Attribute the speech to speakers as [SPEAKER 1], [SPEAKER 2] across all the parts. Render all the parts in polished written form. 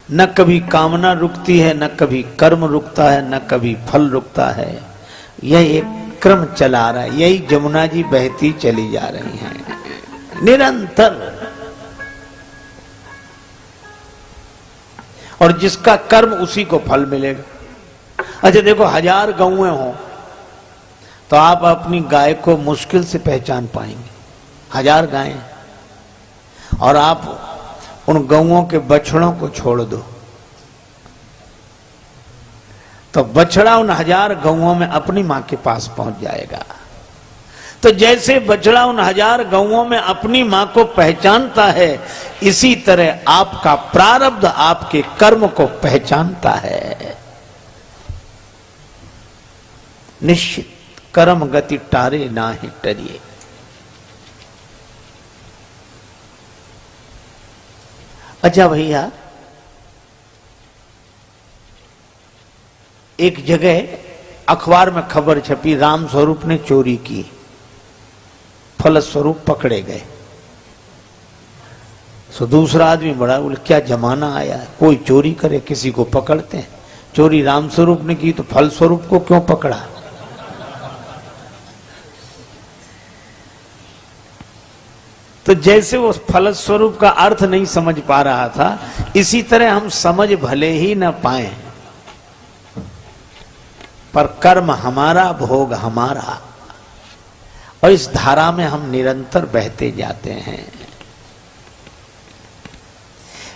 [SPEAKER 1] न कभी कामना रुकती है, न कभी कर्म रुकता है, न कभी फल रुकता है। यह एक क्रम चला रहा है। यही जमुना जी बहती चली जा रही हैं निरंतर। और जिसका कर्म उसी को फल मिलेगा। अच्छा देखो, 1000 गौएं हो तो आप अपनी गाय को मुश्किल से पहचान पाएंगे। 1000 गायें, और आप उन गौओं के बछड़ों को छोड़ दो तो बछड़ा उन 1000 गौओं में अपनी मां के पास पहुंच जाएगा। तो जैसे बछड़ा उन 1000 गौओं में अपनी मां को पहचानता है, इसी तरह आपका प्रारब्ध आपके कर्म को पहचानता है। निश्चित कर्म गति टारे ना ही टरिए। अच्छा भैया, एक जगह अखबार में खबर छपी, राम स्वरूप ने चोरी की, फलस्वरूप पकड़े गए। सो दूसरा आदमी बड़ा बोले, क्या जमाना आया है, कोई चोरी करे किसी को पकड़ते हैं। चोरी राम स्वरूप ने की तो फलस्वरूप को क्यों पकड़ा? तो जैसे वो फलस्वरूप का अर्थ नहीं समझ पा रहा था, इसी तरह हम समझ भले ही न पाए, पर कर्म हमारा, भोग हमारा, और इस धारा में हम निरंतर बहते जाते हैं।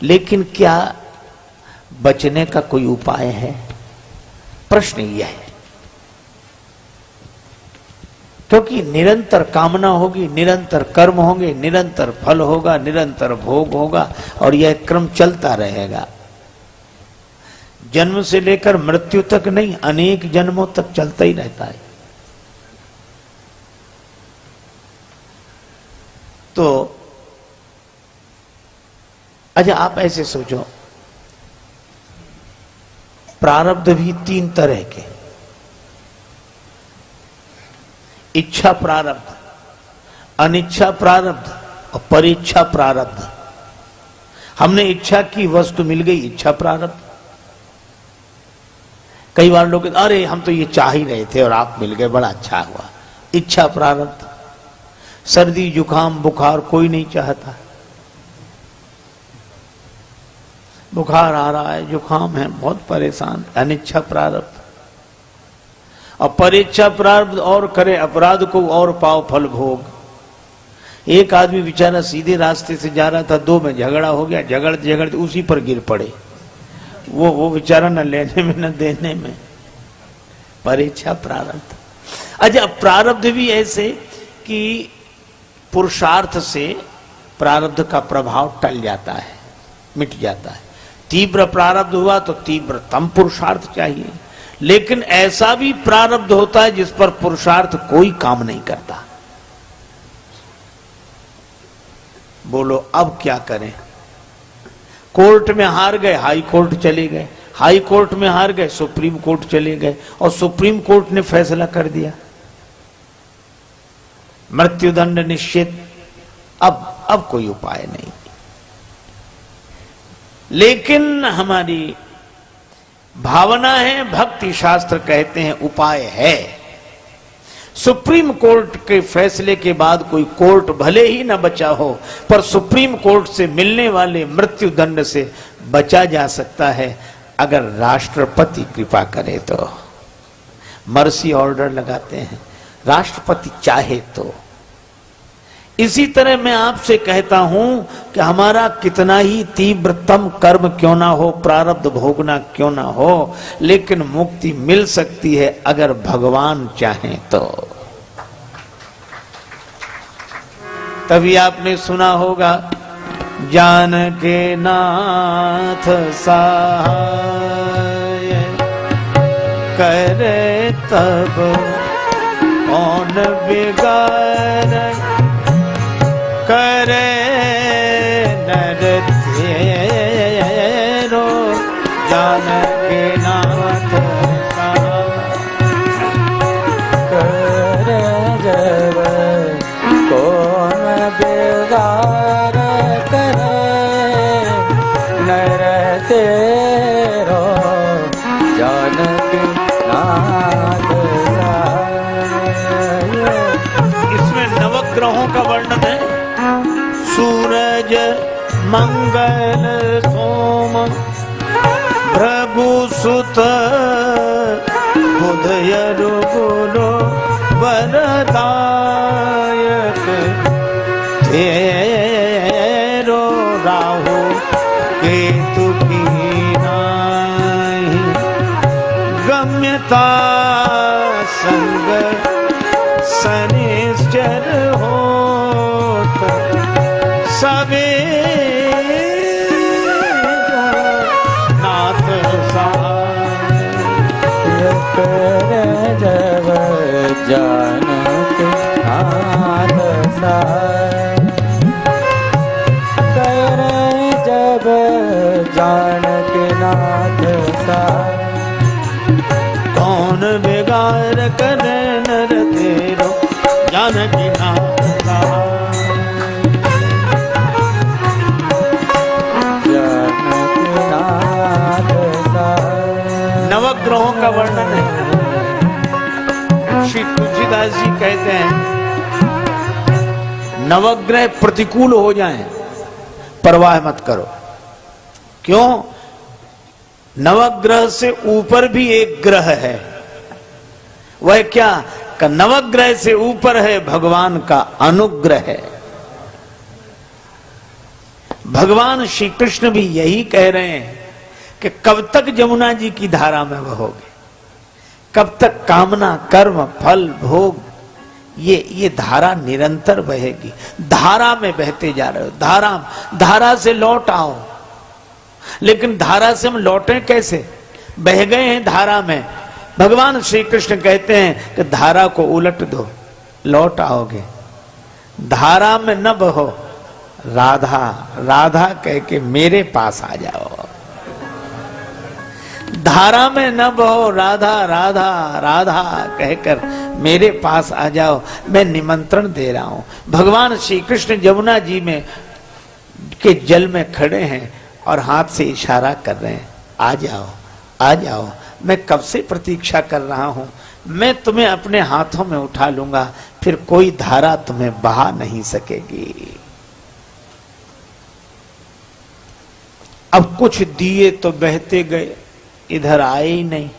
[SPEAKER 1] लेकिन क्या बचने का कोई उपाय है? प्रश्न यह है। क्योंकि निरंतर कामना होगी, निरंतर कर्म होंगे, निरंतर फल होगा, निरंतर भोग होगा, और यह क्रम चलता रहेगा। जन्म से लेकर मृत्यु तक नहीं, अनेक जन्मों तक चलता ही रहता है। तो अच्छा, आप ऐसे सोचो, प्रारब्ध भी 3 तरह के, इच्छा प्रारब्ध, अनिच्छा प्रारब्ध और परीक्षा प्रारब्ध। हमने इच्छा की, वस्तु मिल गई, इच्छा प्रारब्ध। कई बार लोग, अरे हम तो ये चाह ही रहे थे और आप मिल गए, बड़ा अच्छा हुआ, इच्छा प्रारब्ध। सर्दी जुकाम बुखार कोई नहीं चाहता, बुखार आ रहा है, जुकाम है, बहुत परेशान, अनिच्छा प्रारब्ध। और परीक्षा प्रारब्ध, और करे अपराध को और पाओ फल भोग। एक आदमी बेचारा सीधे रास्ते से जा रहा था, 2 में झगड़ा हो गया, झगड़ते झगड़ते उसी पर गिर पड़े। वो बेचारा न लेने में न देने में, परीक्षा प्रारब्ध। अच्छा, प्रारब्ध भी ऐसे कि पुरुषार्थ से प्रारब्ध का प्रभाव टल जाता है, मिट जाता है। तीव्र प्रारब्ध हुआ तो तीव्रतम पुरुषार्थ चाहिए, लेकिन ऐसा भी प्रारब्ध होता है जिस पर पुरुषार्थ कोई काम नहीं करता। बोलो अब क्या करें? कोर्ट में हार गए, हाई कोर्ट चले गए, हाई कोर्ट में हार गए, सुप्रीम कोर्ट चले गए, और सुप्रीम कोर्ट ने फैसला कर दिया, मृत्युदंड निश्चित। अब कोई उपाय नहीं। लेकिन हमारी भावना है, भक्ति शास्त्र कहते हैं उपाय है। सुप्रीम कोर्ट के फैसले के बाद कोई कोर्ट भले ही न बचा हो, पर सुप्रीम कोर्ट से मिलने वाले मृत्यु दंड से बचा जा सकता है, अगर राष्ट्रपति कृपा करे तो। मर्सी ऑर्डर लगाते हैं, राष्ट्रपति चाहे तो। इसी तरह मैं आपसे कहता हूं कि हमारा कितना ही तीव्रतम कर्म क्यों ना हो, प्रारब्ध भोगना क्यों ना हो, लेकिन मुक्ति मिल सकती है अगर भगवान चाहें तो। तभी आपने सुना होगा, जान के नाथ सहाय करे तब कौन बिगाड़, करे नर तेरो जान के नाथ करे जब कौन बिगाड़, करे नर तेरो
[SPEAKER 2] तेरो जानकी नाथ
[SPEAKER 1] इसमें नवग्रहों का वर्णन है। सूरज मंगल सोम प्रभु सुत बुध यरु गुरु वरदायक तेरो राहु केतु की नाहि गम्यता संग सनिश्चर होत सवेरा नाथ
[SPEAKER 2] कर जब जानक नाथ कर जब जानक नाथ
[SPEAKER 1] कौन बिगाड़ करे नर तेरो जानकी नाथ नवग्रहों का वर्णन है। श्री तुलसीदास जी कहते हैं नवग्रह प्रतिकूल हो जाएं, परवाह मत करो। क्यों? नवग्रह से ऊपर भी एक ग्रह है। वह क्या? का नवग्रह से ऊपर है भगवान का अनुग्रह है। भगवान श्री कृष्ण भी यही कह रहे हैं कि कब तक जमुना जी की धारा में बहोगे, कब तक कामना कर्म फल भोग ये धारा निरंतर बहेगी। धारा में बहते जा रहे हो, धारा से लौट आओ। लेकिन धारा से हम लौटें कैसे? बह गए हैं धारा में। भगवान श्री कृष्ण कहते हैं कि धारा को उलट दो, लौट आओगे। धारा में न बहो, राधा राधा कह के मेरे पास आ जाओ। धारा में न बहो, राधा राधा राधा कहकर मेरे पास आ जाओ। मैं निमंत्रण दे रहा हूं। भगवान श्री कृष्ण जमुना जी में के जल में खड़े हैं और हाथ से इशारा कर रहे हैं, आ जाओ आ जाओ। मैं कब से प्रतीक्षा कर रहा हूं। मैं तुम्हें अपने हाथों में उठा लूंगा, फिर कोई धारा तुम्हें बहा नहीं सकेगी। अब कुछ दिए तो बहते गए, इधर आए ही नहीं,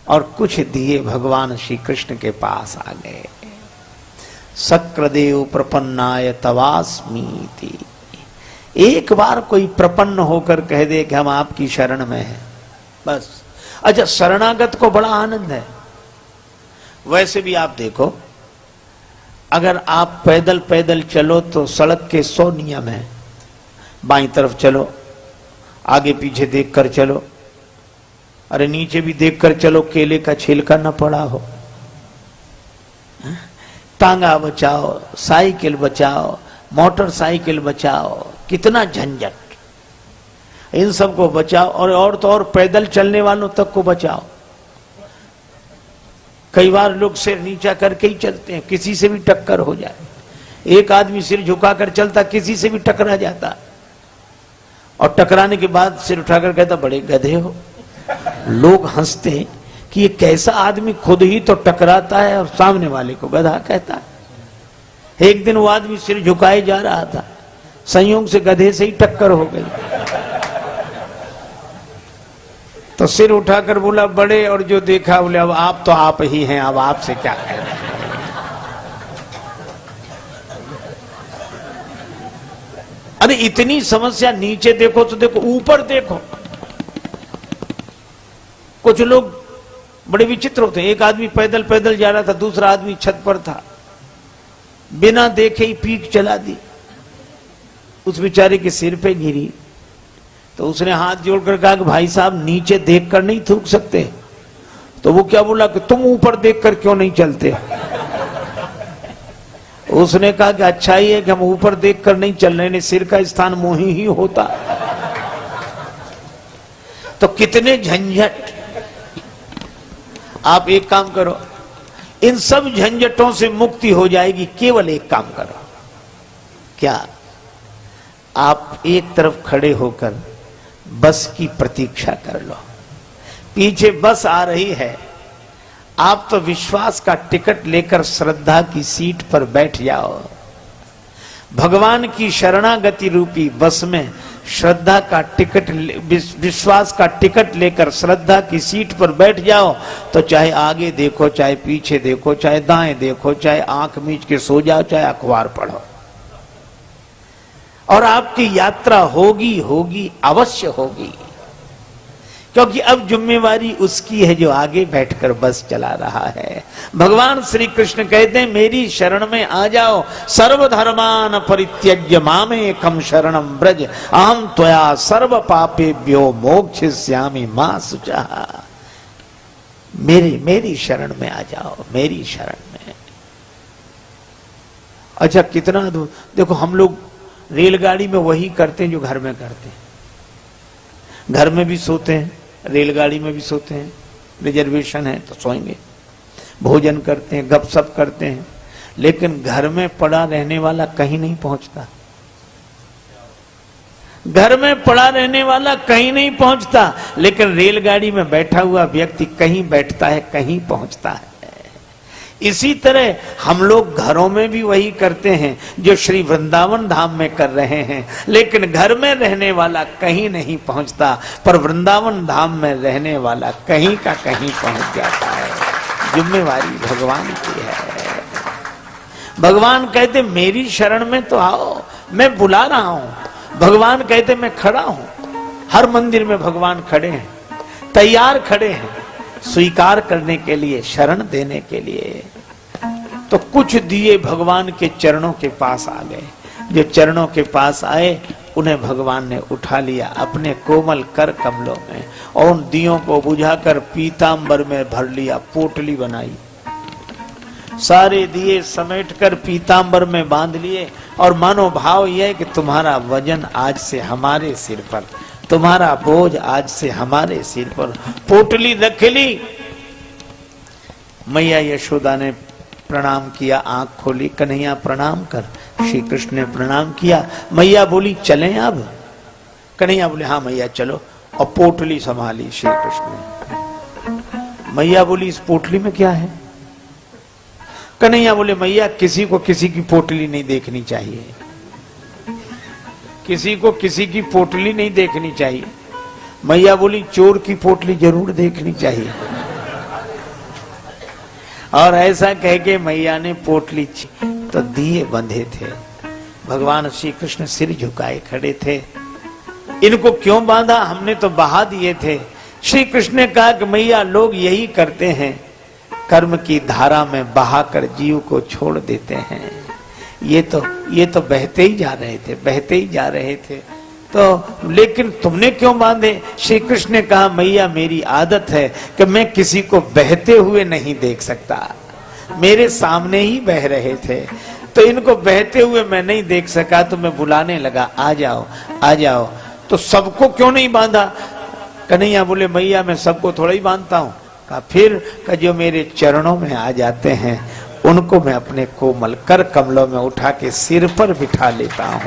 [SPEAKER 1] और कुछ दिए भगवान श्री कृष्ण के पास आ गए। शक्रदेव प्रपन्नाय तवास्मीति। एक बार कोई प्रपन्न होकर कह दे कि हम आपकी शरण में हैं, बस। अच्छा, शरणागत को बड़ा आनंद है। वैसे भी आप देखो, अगर आप पैदल पैदल चलो तो सड़क के 100 नियम हैं। बाईं तरफ चलो, आगे पीछे देखकर चलो, अरे नीचे भी देखकर चलो, केले का छिलका न पड़ा हो। तांगा बचाओ, साइकिल बचाओ, मोटरसाइकिल बचाओ, कितना झंझट। इन सबको बचाओ, और तो और पैदल चलने वालों तक को बचाओ। कई बार लोग सिर नीचा करके ही चलते हैं, किसी से भी टक्कर हो जाए। एक आदमी सिर झुकाकर चलता, किसी से भी टकरा जाता, और टकराने के बाद सिर उठाकर कहता बड़े गधे हो। लोग हंसते हैं कि ये कैसा आदमी खुद ही तो टकराता है और सामने वाले को गधा कहता है। एक दिन वो आदमी सिर झुकाए जा रहा था, संयोग से गधे से ही टक्कर हो गई। तो सिर उठाकर बोला बड़े, और जो देखा बोले अब आप तो आप ही हैं, अब आपसे क्या कहना। अरे इतनी समस्या, नीचे देखो तो देखो, ऊपर देखो। कुछ लोग बड़े विचित्र होते हैं। एक आदमी पैदल पैदल जा रहा था, दूसरा आदमी छत पर था, बिना देखे ही पीठ चला दी, उस बेचारे के सिर पे गिरी। तो उसने हाथ जोड़कर कहा कि भाई साहब नीचे देखकर नहीं थूक सकते। तो वो क्या बोला कि तुम ऊपर देखकर क्यों नहीं चलते। उसने कहा कि अच्छा ही है कि हम ऊपर देखकर नहीं चल रहे, ने सिर का स्थान मुंह ही होता तो कितने झंझट। आप एक काम करो, इन सब झंझटों से मुक्ति हो जाएगी। केवल एक काम करो, क्या? आप एक तरफ खड़े होकर बस की प्रतीक्षा कर लो। पीछे बस आ रही है, आप तो विश्वास का टिकट लेकर श्रद्धा की सीट पर बैठ जाओ। भगवान की शरणागति रूपी बस में श्रद्धा का टिकट, विश्वास का टिकट लेकर श्रद्धा की सीट पर बैठ जाओ, तो चाहे आगे देखो, चाहे पीछे देखो, चाहे दाएं देखो, चाहे आंख मीच के सो जाओ, चाहे अखबार पढ़ो, और आपकी यात्रा होगी होगी, अवश्य होगी। क्योंकि अब जिम्मेवारी उसकी है जो आगे बैठकर बस चला रहा है। भगवान श्री कृष्ण कहते हैं मेरी शरण में आ जाओ। सर्वधर्मान परित्यज्य मामेकं शरणं व्रज अहं त्वया सर्व पापेभ्यो मोक्षयिष्यामि मा शुचः। मेरी शरण में आ जाओ, मेरी शरण में। अच्छा, कितना देखो, हम लोग रेलगाड़ी में वही करते हैं जो घर में करते हैं। घर में भी सोते हैं, रेलगाड़ी में भी सोते हैं, रिजर्वेशन है तो सोएंगे, भोजन करते हैं, गपशप करते हैं, लेकिन घर में पड़ा रहने वाला कहीं नहीं पहुंचता। घर में पड़ा रहने वाला कहीं नहीं पहुंचता, लेकिन रेलगाड़ी में बैठा हुआ व्यक्ति कहीं बैठता है, कहीं पहुंचता है। इसी तरह हम लोग घरों में भी वही करते हैं जो श्री वृंदावन धाम में कर रहे हैं, लेकिन घर में रहने वाला कहीं नहीं पहुंचता, पर वृंदावन धाम में रहने वाला कहीं का कहीं पहुंच जाता है। जिम्मेवारी भगवान की है। भगवान कहते मेरी शरण में तो आओ, मैं बुला रहा हूं। भगवान कहते मैं खड़ा हूं। हर मंदिर में भगवान खड़े हैं, तैयार खड़े हैं स्वीकार करने के लिए, शरण देने के लिए। तो कुछ दिए भगवान के चरणों के पास आ गए। जो चरणों के पास आए उन्हें भगवान ने उठा लिया अपने कोमल कर कमलों में, और उन दियों को बुझाकर पीतांबर में भर लिया, पोटली बनाई, सारे दिए समेटकर पीतांबर में बांध लिए। और मानो भाव यह है कि तुम्हारा वजन आज से हमारे सिर पर, तुम्हारा बोझ आज से हमारे सिर पर। पोटली रख ली। मैया यशोदा ने प्रणाम किया, आंख खोली, कन्हैया प्रणाम कर। श्री कृष्ण ने प्रणाम किया। मैया बोली चलें अब? कन्हैया बोले हाँ मैया चलो, और पोटली संभाली श्री कृष्ण ने। मैया बोली इस पोटली में क्या है? कन्हैया बोले मैया किसी को किसी की पोटली नहीं देखनी चाहिए, किसी को किसी की पोटली नहीं देखनी चाहिए। मैया बोली चोर की पोटली जरूर देखनी चाहिए। और ऐसा कह के मैया ने पोटली तो दिए बंधे थे। भगवान श्री कृष्ण सिर झुकाए खड़े थे। इनको क्यों बांधा? हमने तो बहा दिए थे। श्री कृष्ण ने कहा कि मैया लोग यही करते हैं, कर्म की धारा में बहाकर जीव को छोड़ देते हैं। ये तो बहते ही जा रहे थे, बहते ही जा रहे थे, तो लेकिन तुमने क्यों बांधे? श्री कृष्ण ने कहा मैया मेरी आदत है कि मैं किसी को बहते हुए नहीं देख सकता। मेरे सामने ही बह रहे थे, तो इनको बहते हुए मैं नहीं देख सका, तो मैं बुलाने लगा आ जाओ आ जाओ। तो सबको क्यों नहीं बांधा? कन्हैया बोले मैया मैं सबको थोड़ा ही बांधता हूँ। कहा फिर जो मेरे चरणों में आ जाते हैं उनको मैं अपने कोमल कर कमलों में उठा के सिर पर बिठा लेता हूं।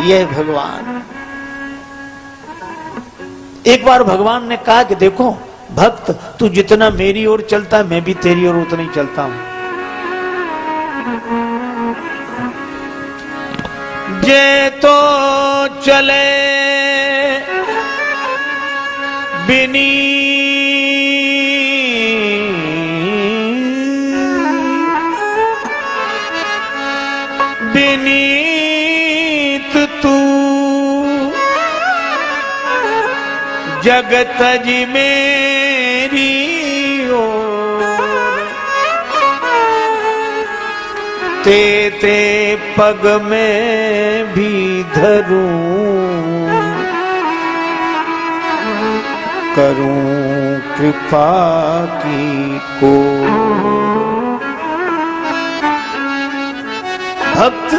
[SPEAKER 1] यह भगवान। एक बार भगवान ने कहा कि देखो भक्त, तू जितना मेरी ओर चलता है मैं भी तेरी ओर उतना ही चलता हूं। जे तो चले बिनी बिनीत तू जगत जी मेरी ओर, ते पग में भी धरूं, करूं कृपा की को। भक्त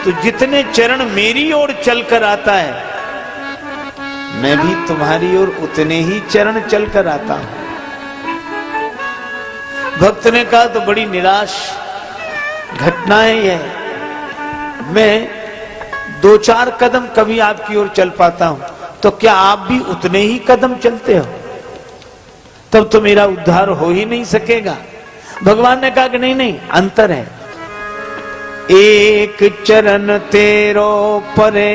[SPEAKER 1] तो जितने चरण मेरी ओर चलकर आता है मैं भी तुम्हारी ओर उतने ही चरण चलकर आता हूं। भक्त ने कहा तो बड़ी निराश घटना है यह। मैं 2-4 कदम कभी आपकी ओर चल पाता हूं, तो क्या आप भी उतने ही कदम चलते हो? तब तो मेरा उद्धार हो ही नहीं सकेगा। भगवान ने कहा कि नहीं नहीं, अंतर है। एक चरण तेरो परे,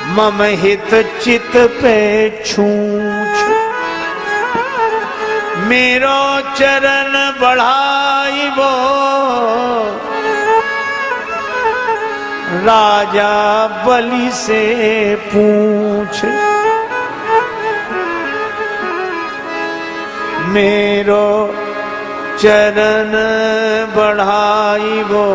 [SPEAKER 1] मम हित चित पे छूछ, मेरो चरण बढ़ाइबो, राजा बलि से पूछ, मेरो चरण बढ़ाइबो,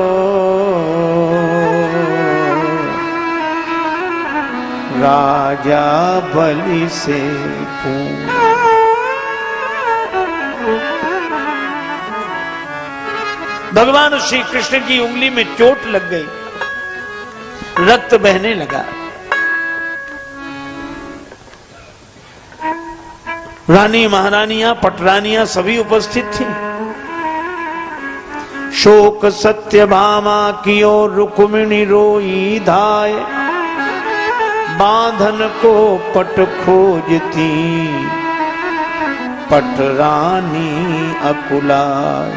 [SPEAKER 1] राजा बलि से पूछ। भगवान श्री कृष्ण की उंगली में चोट लग गई, रक्त बहने लगा। रानी महारानियां पटरानियां सभी उपस्थित थी। शोक सत्यभामा की ओर रुक्मिणी रोई धाय, बांधन को पट खोजती, पटरानी अकुलाय।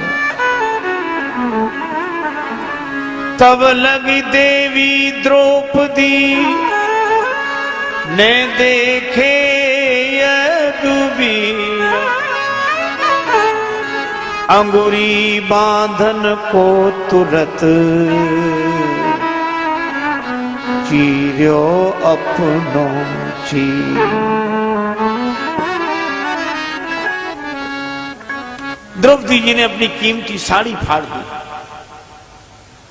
[SPEAKER 1] तब लगी देवी द्रौपदी ने देखे यदुवीर, अंगुरी बांधन को तुरत चीर्यो अपनो चीर। द्रौपदी जी ने अपनी कीमती साड़ी फाड़ दी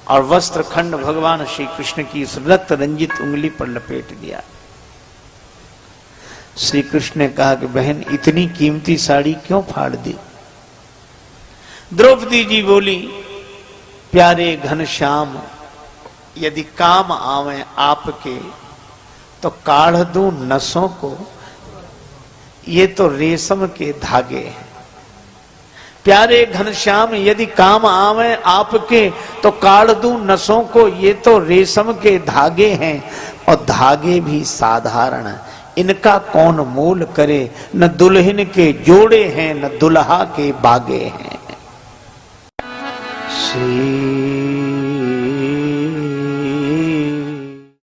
[SPEAKER 1] और वस्त्र खंड भगवान श्री कृष्ण की इस रक्त रंजित उंगली पर लपेट दिया। श्री कृष्ण ने कहा कि बहन, इतनी कीमती साड़ी क्यों फाड़ दी? द्रौपदी जी बोली, प्यारे घनश्याम, यदि काम आवे आपके तो काढ़ दूं नसों को, ये तो रेशम के धागे हैं। प्यारे घनश्याम, यदि काम आवे आपके तो काढ़ दूं नसों को, ये तो रेशम के धागे हैं, और धागे भी साधारण, इनका कौन मोल करे। न दुल्हन के जोड़े हैं, न दुल्हा के बागे हैं। श्री